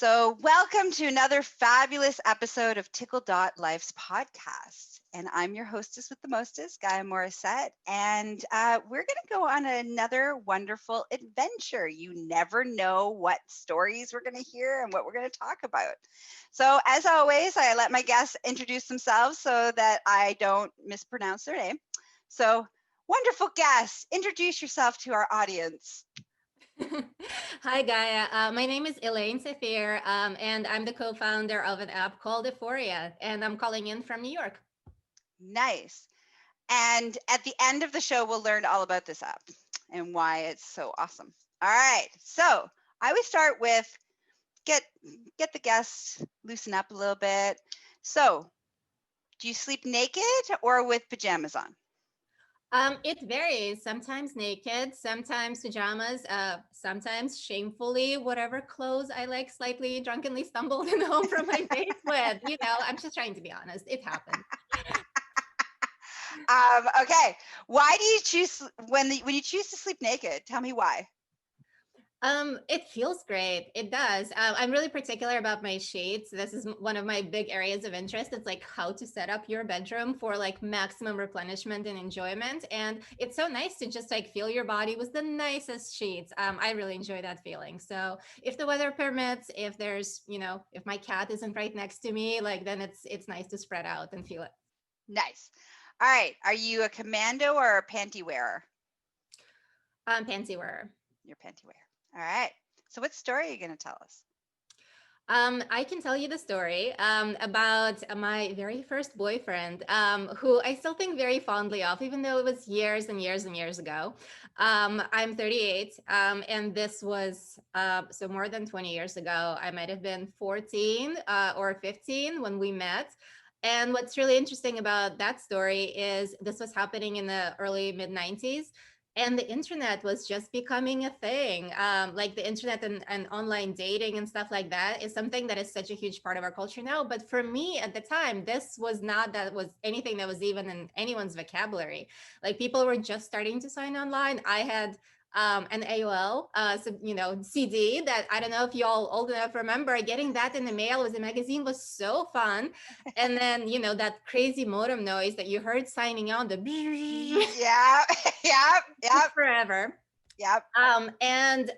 So, welcome to another fabulous episode of Tickle.Life's podcast. And I'm your hostess with the mostest, Gaia Morrissette. And we're going to go on another wonderful adventure. You never know what stories we're going to hear and what we're going to talk about. So, as always, I let my guests introduce themselves so that I don't mispronounce their name. So, wonderful guests, introduce yourself to our audience. Hi, Gaia. My name is Elayne Safir, and I'm the co-founder of an app called Eforia, and I'm calling in from New York. Nice. And at the end of the show, we'll learn all about this app and why it's so awesome. All right. So I always start with get the guests loosen up a little bit. So do you sleep naked or with pajamas on? It varies. Sometimes naked, sometimes pajamas, sometimes shamefully, whatever clothes I like slightly drunkenly stumbled in home from my date with. I'm just trying to be honest. It happened. Okay. Why do you choose when you choose to sleep naked? Tell me why. It feels great. It does. I'm really particular about my sheets. This is one of my big areas of interest. It's like how to set up your bedroom for like maximum replenishment and enjoyment. And it's so nice to just like feel your body with the nicest sheets. I really enjoy that feeling. So if the weather permits, if there's, if my cat isn't right next to me, like then it's nice to spread out and feel it. Nice. All right. Are you a commando or a panty wearer? Panty wearer. You're panty wearer. All right. So what story are you going to tell us? I can tell you the story about my very first boyfriend, who I still think very fondly of, even though it was years and years and years ago. I'm 38, and this was so more than 20 years ago. I might have been 14 or 15 when we met. And what's really interesting about that story is this was happening in the early mid 90s. And the internet was just becoming a thing. Like the internet and online dating and stuff like that is something that is such a huge part of our culture now. But for me at the time, this was not that was anything that was even in anyone's vocabulary. Like people were just starting to sign online. I had an AOL, CD that I don't know if y'all old enough remember. Getting that in the mail as a magazine was so fun. And then, that crazy modem noise that you heard signing on the Yeah, yep. forever. Yep. And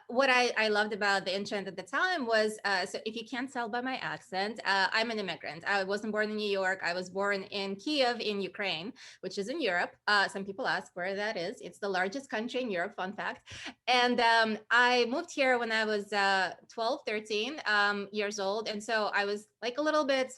what I loved about the internet at the time was, so if you can't tell by my accent, I'm an immigrant. I wasn't born in New York. I was born in Kiev in Ukraine, which is in Europe. Some people ask where that is. It's the largest country in Europe, fun fact. And I moved here when I was 12, 13 years old. And so I was like a little bit,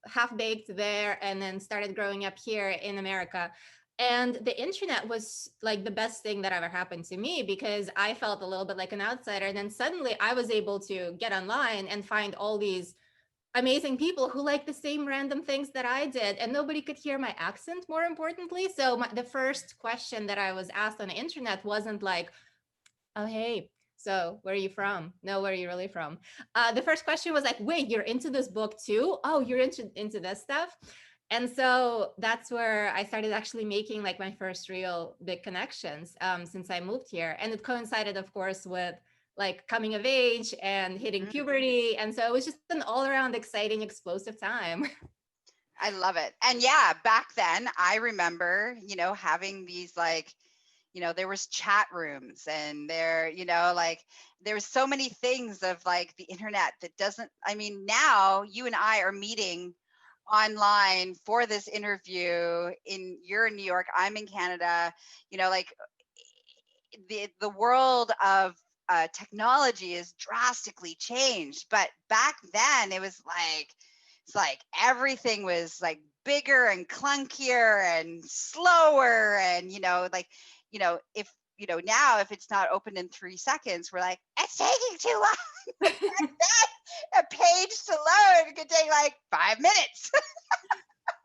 half baked there and then started growing up here in America. And the internet was like the best thing that ever happened to me because I felt a little bit like an outsider. And then suddenly I was able to get online and find all these amazing people who like the same random things that I did. And nobody could hear my accent, more importantly. So the first question that I was asked on the internet wasn't like, oh, hey, so where are you from? No, where are you really from? The first question was like, wait, you're into this book too? Oh, you're into this stuff? And so that's where I started actually making like my first real big connections since I moved here. And it coincided, of course, with like coming of age and hitting puberty. And so it was just an all around exciting, explosive time. I love it. And yeah, back then I remember, having these like, there was chat rooms and there, like there was so many things of like the internet that doesn't, now you and I are meeting online for this interview you're in New York, I'm in Canada, like the world of technology is drastically changed. But back then it was like, it's like everything was like bigger and clunkier and slower. And, if, now if it's not open in 3 seconds, we're like, it's taking too long. A page to load could take like 5 minutes.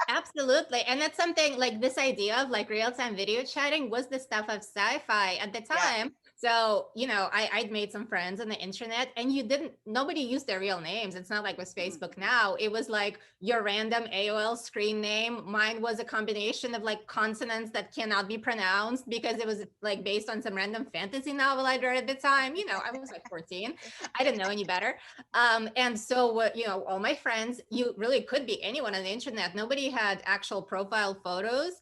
Absolutely. And that's something like this idea of like real-time video chatting was the stuff of sci-fi at the Yeah. time. So, I'd made some friends on the internet, and nobody used their real names. It's not like with Facebook Mhm. now. It was like your random AOL screen name. Mine was a combination of like consonants that cannot be pronounced because it was like based on some random fantasy novel I'd read at the time. I was like 14. I didn't know any better. And so what, all my friends, you really could be anyone on the internet. Nobody had actual profile photos.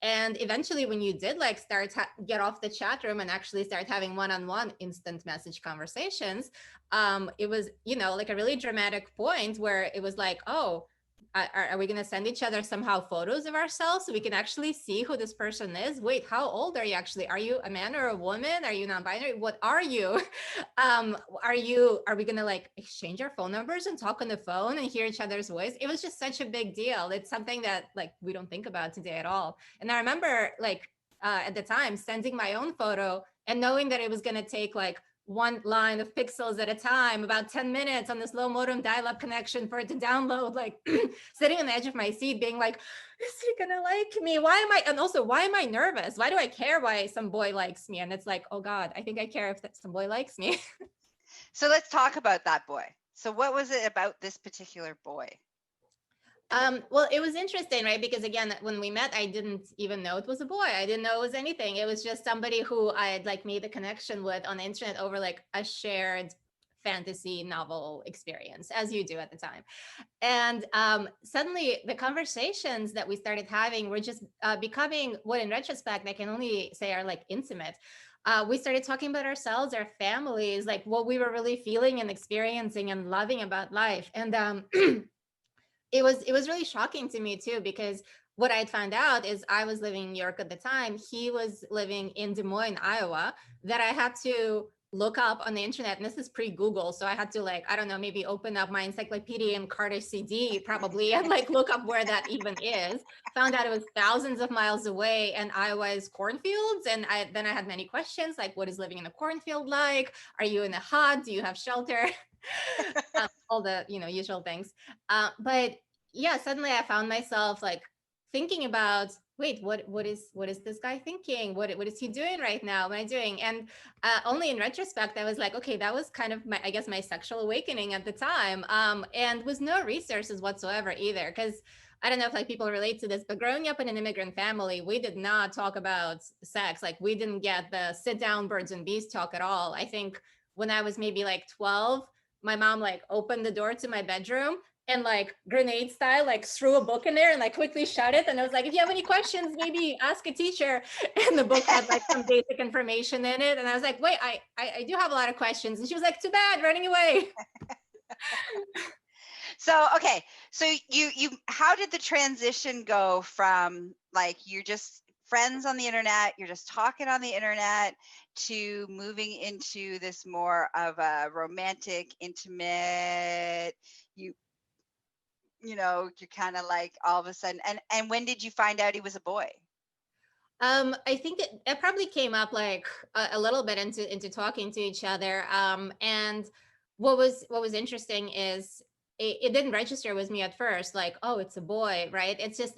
And eventually when you did like get off the chat room and actually start having one-on-one instant message conversations, it was, like a really dramatic point where it was like, oh, are we going to send each other somehow photos of ourselves so we can actually see who this person is? Wait, how old are you actually? Are you a man or a woman? Are you non-binary? What are you? Are we going to like exchange our phone numbers and talk on the phone and hear each other's voice? It was just such a big deal. It's something that like we don't think about today at all. And I remember like at the time sending my own photo and knowing that it was going to take like one line of pixels at a time, about 10 minutes on this low modem dial-up connection for it to download, like sitting on the edge of my seat being like, is he gonna like me? And also, why am I nervous? Why do I care why some boy likes me? And it's like, oh God, I think I care if some boy likes me. So let's talk about that boy. So what was it about this particular boy? Well, it was interesting, right? Because again, when we met, I didn't even know it was a boy. I didn't know it was anything. It was just somebody who I had like made a connection with on the internet over like a shared fantasy novel experience, as you do at the time. And suddenly the conversations that we started having were just becoming what in retrospect I can only say are like intimate. We started talking about ourselves, our families, like what we were really feeling and experiencing and loving about life. And it was really shocking to me too, because what I'd found out is I was living in New York at the time. He was living in Des Moines, Iowa, that I had to look up on the internet. And this is pre-Google. So I had to like, I don't know, maybe open up my encyclopedia and Carter CD probably and like look up where that even is. Found out it was thousands of miles away and Iowa's cornfields. And then I had many questions like, what is living in a cornfield like? Are you in a hut? Do you have shelter? All the usual things. But yeah, suddenly I found myself like thinking about, wait, what is this guy thinking? What is he doing right now? What am I doing? And only in retrospect I was like, okay, that was kind of my, I guess, my sexual awakening at the time, and with no resources whatsoever either, because I don't know if like people relate to this, but growing up in an immigrant family, we did not talk about sex. Like we didn't get the sit down birds and bees talk at all. I think when I was maybe like 12, my mom like opened the door to my bedroom and like grenade style, like threw a book in there and like quickly shut it. And I was like, if you have any questions, maybe ask a teacher. And the book had like some basic information in it. And I was like, wait, I do have a lot of questions. And she was like, too bad, running away. So okay, so you how did the transition go from like you're just friends on the internet, you're just talking on the internet, to moving into this more of a romantic, intimate, you you're kind of like all of a sudden, and when did you find out he was a boy? I think it probably came up like a little bit into talking to each other. And what was interesting is it didn't register with me at first, like, oh, it's a boy, right? It's just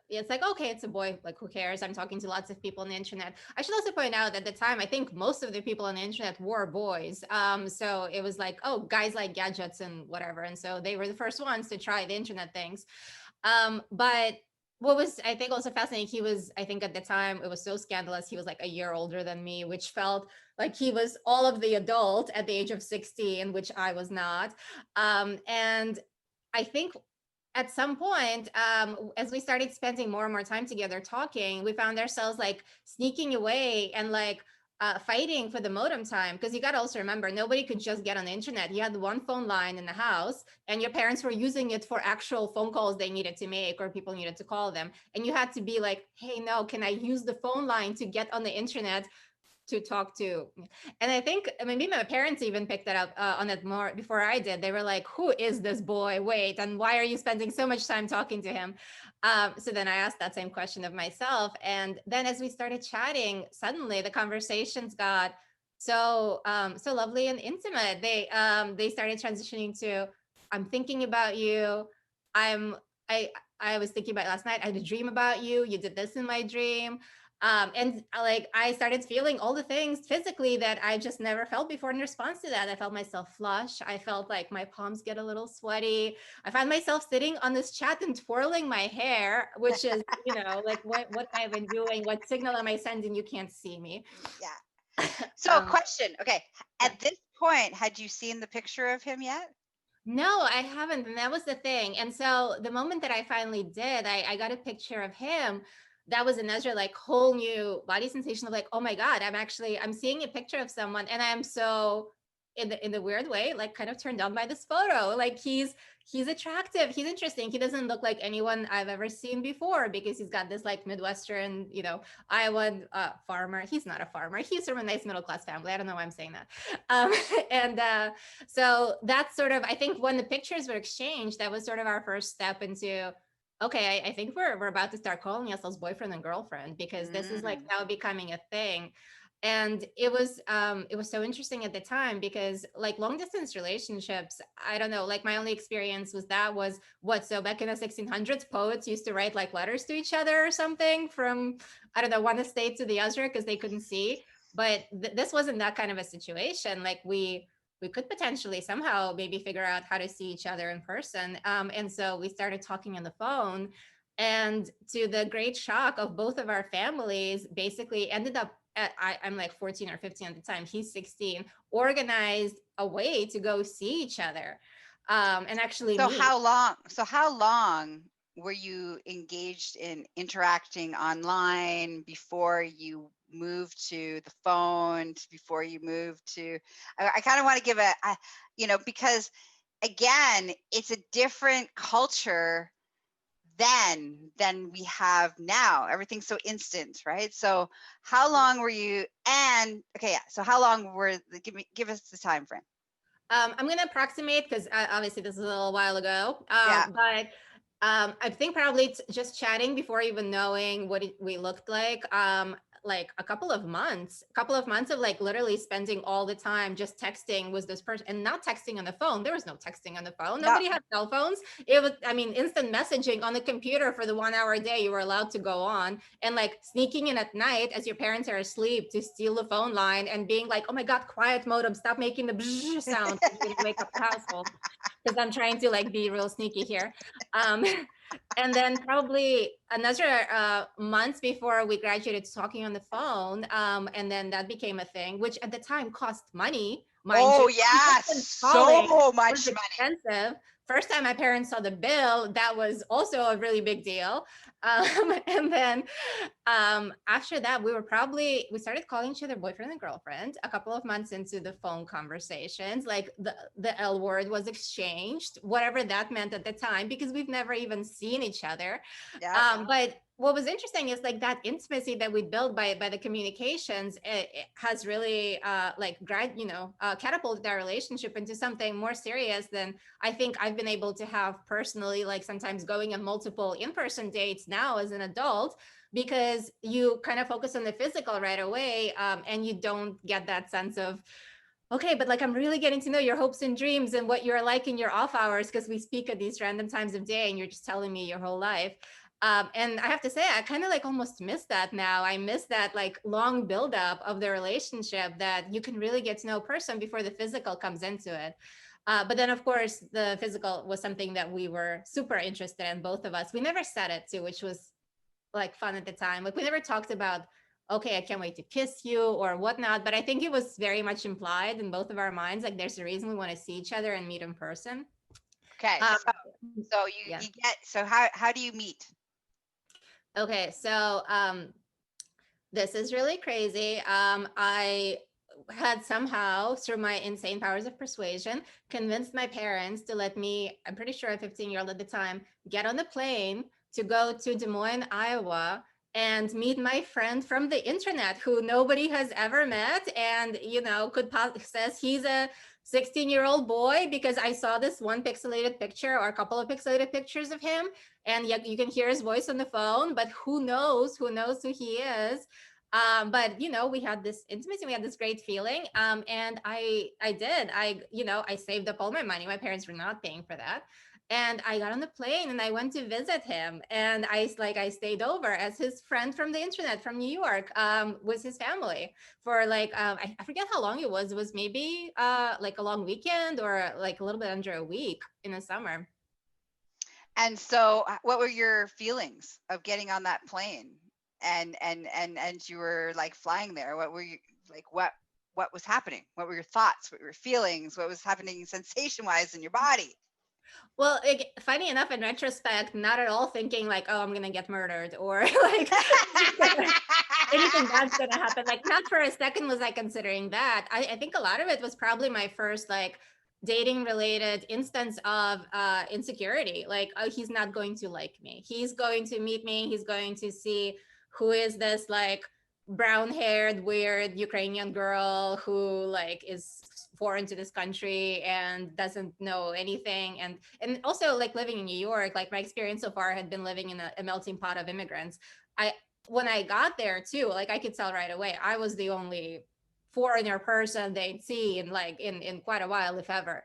it's like, okay, it's a boy, like who cares? I'm talking to lots of people on the internet. I should also point out at the time, I think most of the people on the internet were boys. So it was like, oh, guys like gadgets and whatever. And so they were the first ones to try the internet things. But what was I think also fascinating, he was, I think at the time it was so scandalous, he was like a year older than me, which felt like he was all of the adult at the age of 16, which I was not. And I think at some point, as we started spending more and more time together talking, we found ourselves like sneaking away and like fighting for the modem time, because you got to also remember, nobody could just get on the internet. You had one phone line in the house and your parents were using it for actual phone calls they needed to make or people needed to call them, and you had to be like, hey, no, can I use the phone line to get on the internet to talk to? And I think maybe my parents even picked that up on it more before I did. They were like, who is this boy? Wait, and why are you spending so much time talking to him? So then I asked that same question of myself. And then as we started chatting, suddenly the conversations got so lovely and intimate. They started transitioning to, I'm thinking about you. I'm I I was thinking about last night. I had a dream about you. You did this in my dream. And like I started feeling all the things physically that I just never felt before in response to that. I felt myself flush. I felt like my palms get a little sweaty. I found myself sitting on this chat and twirling my hair, which is, like what have I been doing? What signal am I sending? You can't see me. Yeah. So, Um, question. Okay. yeah. At this point, had you seen the picture of him yet? No, I haven't. And that was the thing. And so the moment that I finally did, I got a picture of him. That was another like whole new body sensation of like, oh my God, I'm seeing a picture of someone and I'm so in the weird way, like kind of turned on by this photo. Like he's attractive, he's interesting. He doesn't look like anyone I've ever seen before because he's got this like Midwestern, Iowa farmer. He's not a farmer. He's from a nice middle class family. I don't know why I'm saying that. Um, and so that's sort of, I think when the pictures were exchanged, that was sort of our first step into, okay, I think we're about to start calling ourselves boyfriend and girlfriend because this is like now becoming a thing. And it was so interesting at the time because like long distance relationships, I don't know, like my only experience was what, so back in the 1600s, poets used to write like letters to each other or something from, I don't know, one estate to the other because they couldn't see. But this wasn't that kind of a situation. Like we could potentially somehow maybe figure out how to see each other in person. And so we started talking on the phone. And to the great shock of both of our families, basically ended up I'm like 14 or 15 at the time. He's 16, organized a way to go see each other and actually So meet. how long were you engaged in interacting online before you moved to the phone, before you moved to, I kind of want to give because again, it's a different culture than we have now. Everything's so instant, right? So how long were you, and okay, yeah, so how long give us the time frame. I'm going to approximate because obviously this is a little while ago. Yeah. But I think probably just chatting before even knowing what we looked like a couple of months of like literally spending all the time just texting with this person and not texting on the phone. There was no texting on the phone. No. Nobody had cell phones. It was, I mean, instant messaging on the computer for the 1 hour a day you were allowed to go on, and like sneaking in at night as your parents are asleep to steal the phone line and being like, oh my God, quiet modem, stop making the sound. You're gonna wake up the household because I'm trying to like be real sneaky here. And then probably another months before we graduated talking on the phone. And then that became a thing, which at the time cost money, mind you. Oh yeah, so much money. Expensive. First time my parents saw the bill, that was also a really big deal. And then after that, we started calling each other boyfriend and girlfriend a couple of months into the phone conversations. Like the L word was exchanged, whatever that meant at the time, because we've never even seen each other. Yeah. But what was interesting is like that intimacy that we built by the communications, it has really catapulted our relationship into something more serious than I think I've been able to have personally, like sometimes going on multiple in-person dates now as an adult, because you kind of focus on the physical right away, and you don't get that sense of, okay, but like I'm really getting to know your hopes and dreams and what you're like in your off hours because we speak at these random times of day and you're just telling me your whole life. And I have to say, I kind of like almost miss that now. I miss that like long buildup of the relationship that you can really get to know a person before the physical comes into it. But then, of course, the physical was something that we were super interested in, both of us. We never said it too, which was like fun at the time. Like we never talked about, okay, I can't wait to kiss you or whatnot. But I think it was very much implied in both of our minds. Like there's a reason we want to see each other and meet in person. Okay. So you get, so how do you meet? Okay. So this is really crazy. I had somehow, through my insane powers of persuasion, convinced my parents to let me, I'm pretty sure a 15-year-old at the time, get on the plane to go to Des Moines, Iowa, and meet my friend from the internet who nobody has ever met, and says he's a 16-year-old boy because I saw this one pixelated picture or a couple of pixelated pictures of him, and yet you can hear his voice on the phone, but who knows who he is. But we had this intimacy, we had this great feeling, and I saved up all my money. My parents were not paying for that. And I got on the plane and I went to visit him, and I stayed over as his friend from the internet from New York, with his family for like, I forget how long it was. It was maybe like a long weekend or like a little bit under a week in the summer. And so what were your feelings of getting on that plane and you were like flying there? What were you like, what was happening? What were your thoughts? What were your feelings? What was happening sensation wise in your body? Well, funny enough, in retrospect, not at all thinking like, oh, I'm gonna get murdered or like anything bad's gonna happen. Like, not for a second was I considering that. I think a lot of it was probably my first like dating related instance of insecurity. Like, oh, he's not going to like me. He's going to meet me. He's going to see who is this like brown haired weird Ukrainian girl who like is foreign to this country and doesn't know anything. And also like living in New York, like my experience so far had been living in a melting pot of immigrants. I When I got there too, like I could tell right away I was the only foreigner person they'd see in like in quite a while, if ever.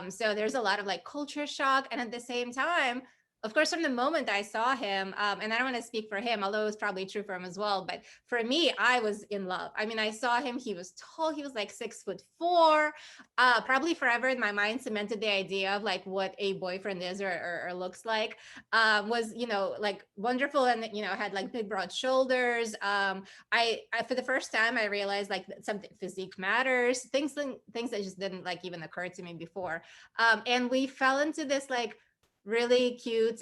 So there's a lot of like culture shock, and at the same time, of course, from the moment I saw him, and I don't want to speak for him, although it's probably true for him as well, but for me, I was in love. I mean, I saw him, he was tall, he was like 6'4", probably forever in my mind cemented the idea of like what a boyfriend is or looks like. Was, you know, like wonderful, and, you know, had like big broad shoulders. I for the first time I realized like something, physique matters, things that just didn't like even occur to me before. And we fell into this like really cute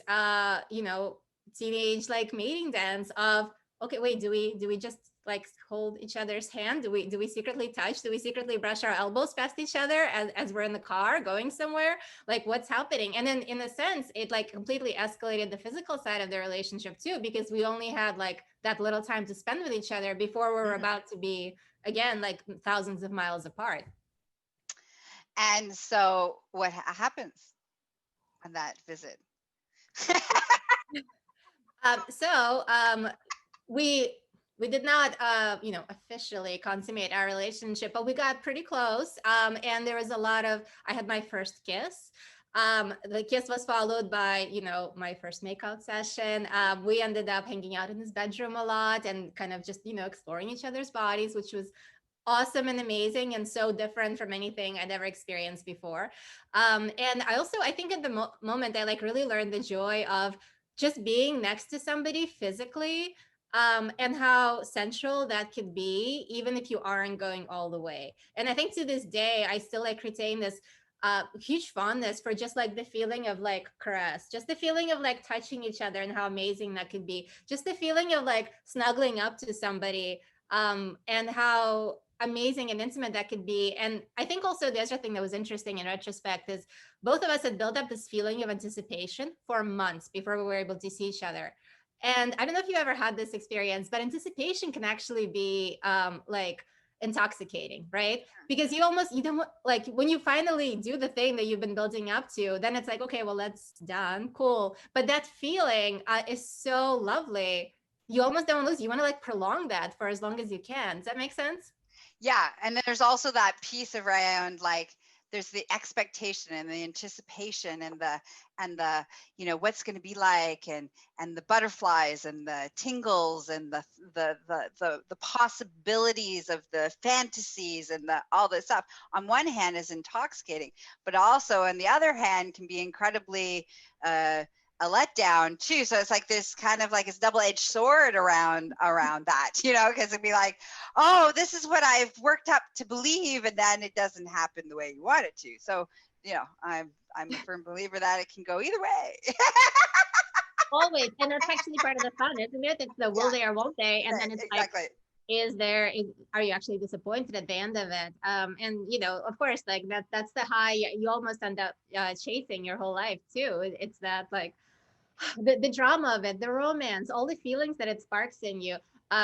you know, teenage like mating dance of, okay, wait, do we just like hold each other's hand? Do we secretly touch? Do we secretly brush our elbows past each other as we're in the car going somewhere? Like, what's happening? And then in a sense, it like completely escalated the physical side of the relationship too, because we only had like that little time to spend with each other before we were about to be again like thousands of miles apart. And so what happens on that visit? So we did not you know, officially consummate our relationship, but we got pretty close. And there was a lot of, I had my first kiss. The kiss was followed by, you know, my first makeout session. We ended up hanging out in his bedroom a lot and kind of just, you know, exploring each other's bodies, which was awesome and amazing and so different from anything I'd ever experienced before. And I also, I think at the moment, I like really learned the joy of just being next to somebody physically, and how central that could be, even if you aren't going all the way. And I think to this day, I still like retain this huge fondness for just like the feeling of like caress, just the feeling of like touching each other and how amazing that could be, just the feeling of like snuggling up to somebody, and how amazing and intimate that could be. And I think also the other thing that was interesting in retrospect is both of us had built up this feeling of anticipation for months before we were able to see each other. And I don't know if you ever had this experience, but anticipation can actually be like intoxicating, right? Because you don't like when you finally do the thing that you've been building up to, then it's like, okay, well, that's done, cool. But that feeling is so lovely. You almost don't lose. You want to like prolong that for as long as you can. Does that make sense? Yeah, and then there's also that piece around like there's the expectation and the anticipation and the you know what's going to be like and the butterflies and the tingles and the possibilities of the fantasies and the all this stuff on one hand is intoxicating, but also on the other hand can be incredibly a letdown too. So it's like this kind of like it's double-edged sword around that, you know, because it'd be like, oh, this is what I've worked up to believe, and then it doesn't happen the way you want it to. So, you know, I'm a firm believer that it can go either way. Always. And that's actually part of the fun, isn't it? It's the will they or won't they? And then it's exactly. Like, are you actually disappointed at the end of it? And you know, of course, like that's the high you almost end up chasing your whole life too. It's that like the drama of it, the romance, all the feelings that it sparks in you.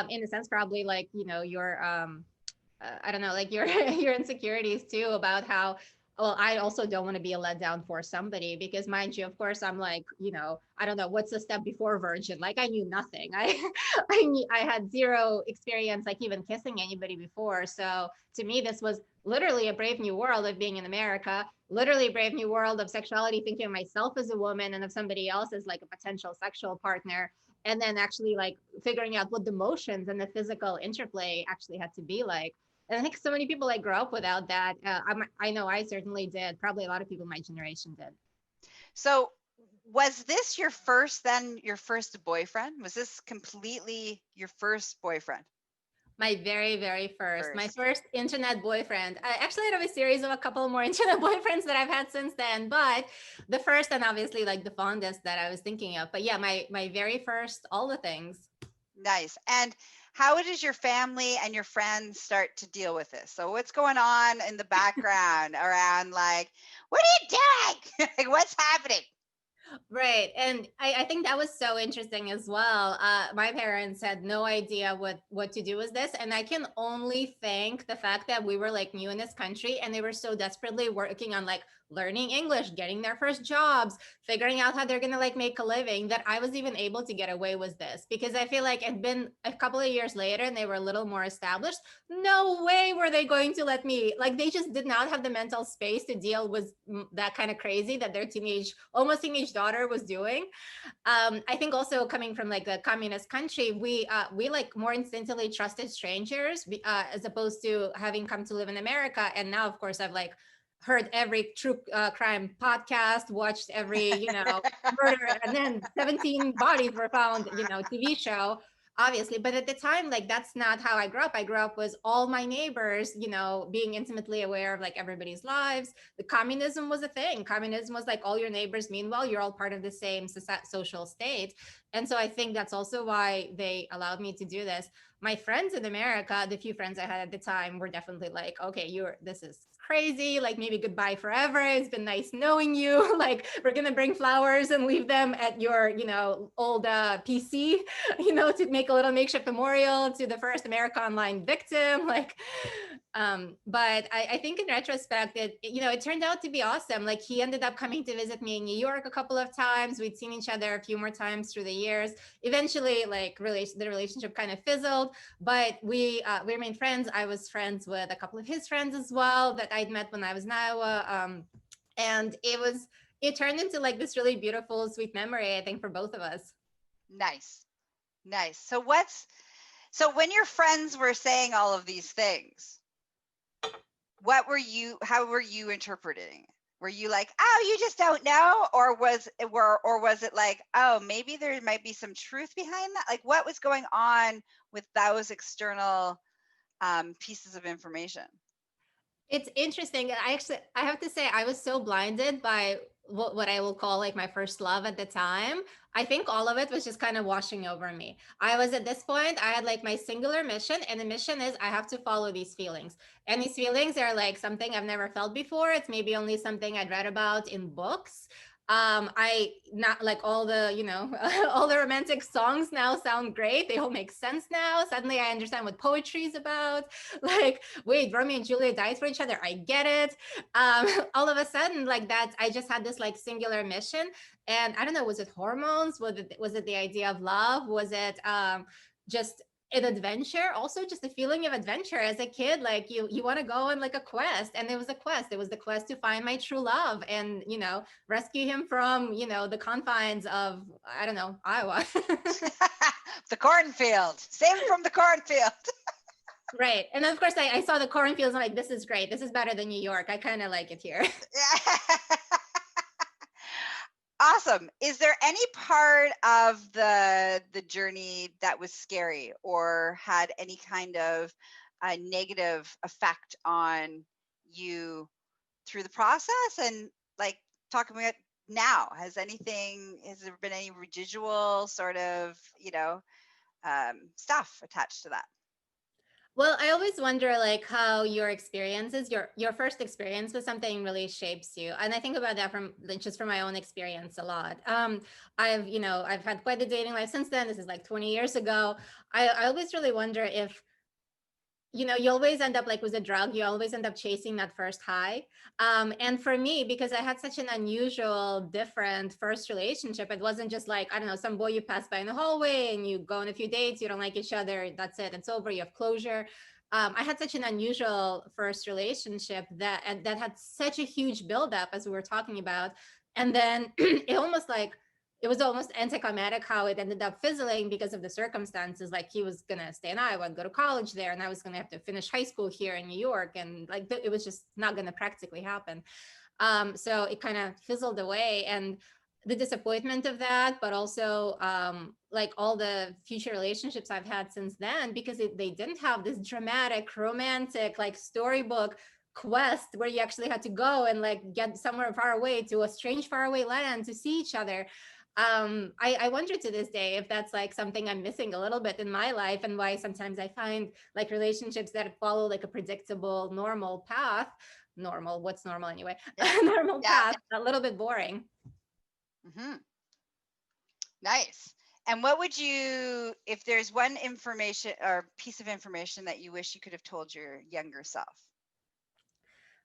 In a sense, probably like, you know, your I don't know, like your your insecurities too about how, well, I also don't want to be a letdown for somebody because, mind you, of course, I'm like, you know, I don't know what's the step before virgin. Like I knew nothing. I had zero experience like even kissing anybody before. So to me, this was literally a brave new world of being in America. literally brave new world of sexuality, thinking of myself as a woman and of somebody else as like a potential sexual partner. And then actually like figuring out what the motions and the physical interplay actually had to be like. And I think so many people like grow up without that. I know I certainly did. Probably a lot of people my generation did. So was this your first boyfriend? Was this completely your first boyfriend? My very, very first, my First. first internet boyfriend. I actually have a series of a couple more internet boyfriends that I've had since then, but the first and obviously like the fondest that I was thinking of. But yeah, my very first, all the things. Nice. And how does your family and your friends start to deal with this? So what's going on in the background around like, what are you doing? Like, what's happening? Right. And I think that was so interesting as well. My parents had no idea what to do with this. And I can only thank the fact that we were like new in this country and they were so desperately working on like learning English, getting their first jobs, figuring out how they're gonna like make a living, that I was even able to get away with this. Because I feel like it'd been a couple of years later and they were a little more established. No way were they going to let me, like they just did not have the mental space to deal with that kind of crazy that their almost teenage daughter was doing. I think also coming from like a communist country, we like more instinctively trusted strangers as opposed to having come to live in America. And now, of course, I've like heard every true crime podcast, watched every murder, and then 17 bodies were found, TV show. Obviously, but at the time, like that's not how I grew up. I grew up with all my neighbors, being intimately aware of like everybody's lives. The communism was a thing. Communism was like all your neighbors. Meanwhile, you're all part of the same social state. And so I think that's also why they allowed me to do this. My friends in America, the few friends I had at the time, were definitely like, okay, this is crazy. Like maybe goodbye forever. It's been nice knowing you. Like we're going to bring flowers and leave them at your, old PC, to make a little makeshift memorial to the first America Online victim. Like, but I think in retrospect, it turned out to be awesome. Like he ended up coming to visit me in New York a couple of times. We'd seen each other a few more times through the years. Eventually, like the relationship kind of fizzled, but we remained friends. I was friends with a couple of his friends as well that I'd met when I was in Iowa. And it turned into like this really beautiful, sweet memory, I think, for both of us. Nice. Nice. So when your friends were saying all of these things, how were you interpreting it? Were you like, oh, you just don't know? Or was it like, oh, maybe there might be some truth behind that? Like what was going on with those external pieces of information? It's interesting. I have to say, I was so blinded by what I will call like my first love at the time. I think all of it was just kind of washing over me. I was at this point, I had like my singular mission, and the mission is I have to follow these feelings. And these feelings are like something I've never felt before. It's maybe only something I'd read about in books. I not like all the all the romantic songs now sound great. They all make sense now. Suddenly I understand what poetry is about. Like, wait, Romeo and Juliet died for each other, I get it. All of a sudden, like that, I just had this like singular mission. And I don't know, was it hormones? Was it the idea of love? Was it just an adventure? Also just a feeling of adventure as a kid, like you want to go on like a quest. And it was a quest. It was the quest to find my true love and rescue him from the confines of, I don't know, Iowa. The cornfield. Save him from the cornfield. Right. And of course I saw the cornfields. I'm like, this is great. This is better than New York. I kind of like it here. Awesome. Is there any part of the journey that was scary or had any kind of a negative effect on you through the process? And like talking about now, has there been any residual sort of, stuff attached to that? Well, I always wonder like how your experiences, your first experience with something really shapes you. And I think about that from like, just from my own experience a lot. I've had quite the dating life since then. This is like 20 years ago. I always really wonder if you always end up like with a drug, you always end up chasing that first high. And for me, because I had such an unusual, different first relationship, it wasn't just like, I don't know, some boy you pass by in the hallway and you go on a few dates, you don't like each other, that's it, it's over, you have closure. I had such an unusual first relationship that had such a huge buildup, as we were talking about, and then it was almost anticlimactic how it ended up fizzling because of the circumstances. Like, he was gonna stay in Iowa and go to college there, and I was gonna have to finish high school here in New York, and like it was just not gonna practically happen. So it kind of fizzled away, and the disappointment of that, but also like all the future relationships I've had since then, because they didn't have this dramatic, romantic, like storybook quest where you actually had to go and like get somewhere far away to a strange, faraway land to see each other. I wonder to this day if that's like something I'm missing a little bit in my life, and why sometimes I find like relationships that follow like a predictable, normal path. Normal, what's normal anyway? Yeah. Normal Yeah. path, a little bit boring. Mm-hmm. Nice. And what would you, if there's one information or piece of information that you wish you could have told your younger self?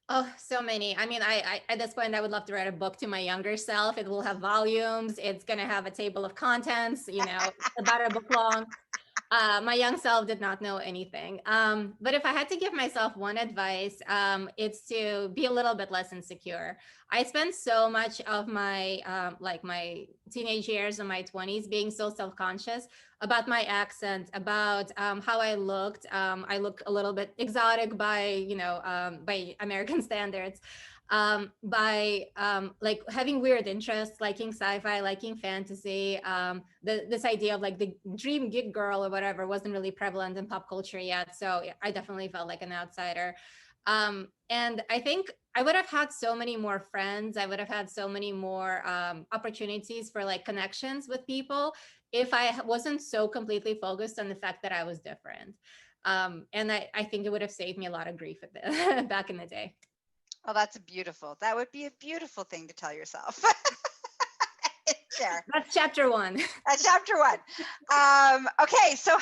Oh, so many. I mean, I at this point, I would love to write a book to my younger self. It will have volumes. It's gonna have a table of contents, about a book long. My young self did not know anything. But if I had to give myself one advice, it's to be a little bit less insecure. I spent so much of my like my teenage years and my 20s being so self-conscious about my accent, about how I looked. I look a little bit exotic by American standards. By like having weird interests, liking sci-fi, liking fantasy. This idea of like the dream geek girl or whatever wasn't really prevalent in pop culture yet. So I definitely felt like an outsider. And I think I would have had so many more friends. I would have had so many more opportunities for like connections with people if I wasn't so completely focused on the fact that I was different. And I think it would have saved me a lot of grief back in the day. Oh, that's beautiful. That would be a beautiful thing to tell yourself. There. That's chapter 1. That's chapter 1. Okay, so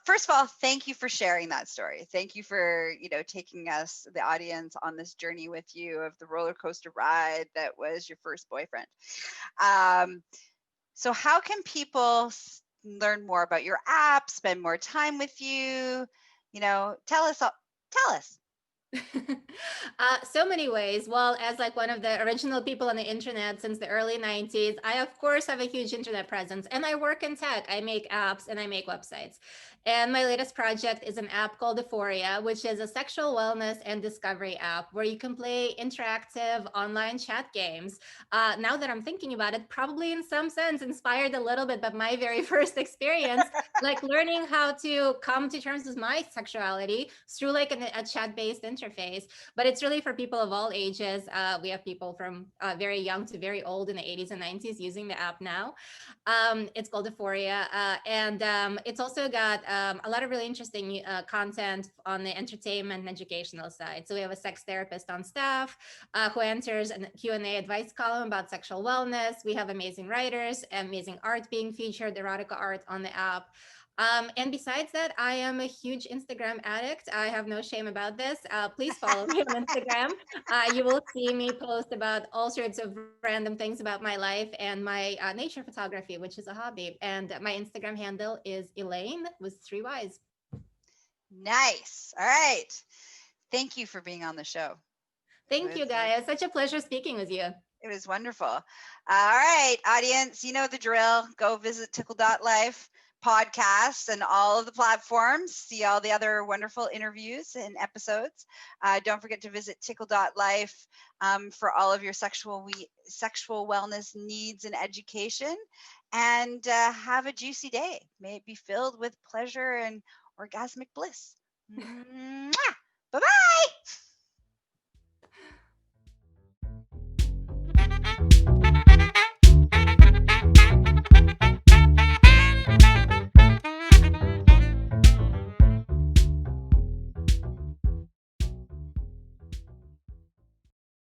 first of all, thank you for sharing that story. Thank you for, taking us, the audience, on this journey with you of the roller coaster ride that was your first boyfriend. So how can people learn more about your app, spend more time with you? Tell us. So many ways. Well, as like one of the original people on the internet since the early 90s, I of course have a huge internet presence, and I work in tech. I make apps and I make websites. And my latest project is an app called Eforia, which is a sexual wellness and discovery app where you can play interactive online chat games. Now that I'm thinking about it, probably in some sense inspired a little bit by my very first experience, like learning how to come to terms with my sexuality through like a chat-based interface. But it's really for people of all ages. We have people from very young to very old in the 80s and 90s using the app now. It's called Euphoria, and it's also got a lot of really interesting content on the entertainment and educational side. So we have a sex therapist on staff who answers a Q&A advice column about sexual wellness. We have amazing writers, amazing art being featured, erotica art on the app. And besides that, I am a huge Instagram addict. I have no shame about this. Please follow me on Instagram. You will see me post about all sorts of random things about my life and my nature photography, which is a hobby. And my Instagram handle is Elayne with 3 Y's. Nice. All right. Thank you for being on the show. Thank you, Gaia. It's such a pleasure speaking with you. It was wonderful. All right, audience, you know the drill. Go visit Tickle.Life podcast and all of the platforms. See all the other wonderful interviews and episodes. Don't forget to visit Tickle.Life for all of your sexual wellness needs and education. And have a juicy day. May it be filled with pleasure and orgasmic bliss. Bye-bye.